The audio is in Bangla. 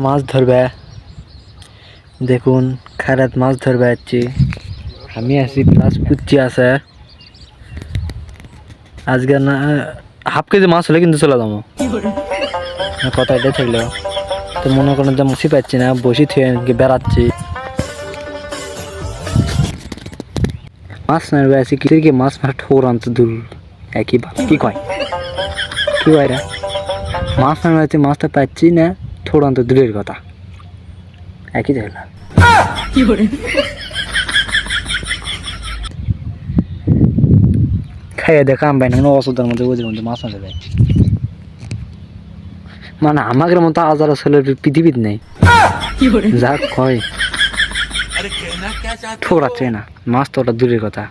মাছ ধরবে দেখুন খারাত মাছ ধরবে যাচ্ছি আমি আছি প্লাস পুচ্ছি আছে আজকে না হাফ কেজি মাছ হলে কিন্তু চলে যাবো কথা এটাই থাকলো তো মনে করেন যে মুসি পাচ্ছি না বসি থেকে বেড়াচ্ছি মাছ মারবে আছি কি মাছ মারা ঠোর আনতে দূর একই কি কয় কি কয় রে মাছ মারবে আছি মাছটা পাচ্ছি না ঠোর আনতে দূরের কথা একই থাকলো খাইয়ে দেখা আমি না অসুবিধার মধ্যে ওদের মধ্যে মাছ মারবে মানে আমাদের মতো হাজারো ছেলের পৃথিবীতে নেই যা কয় ঠোরাচ্ছে না মাছ তো ওটা দূরের কথা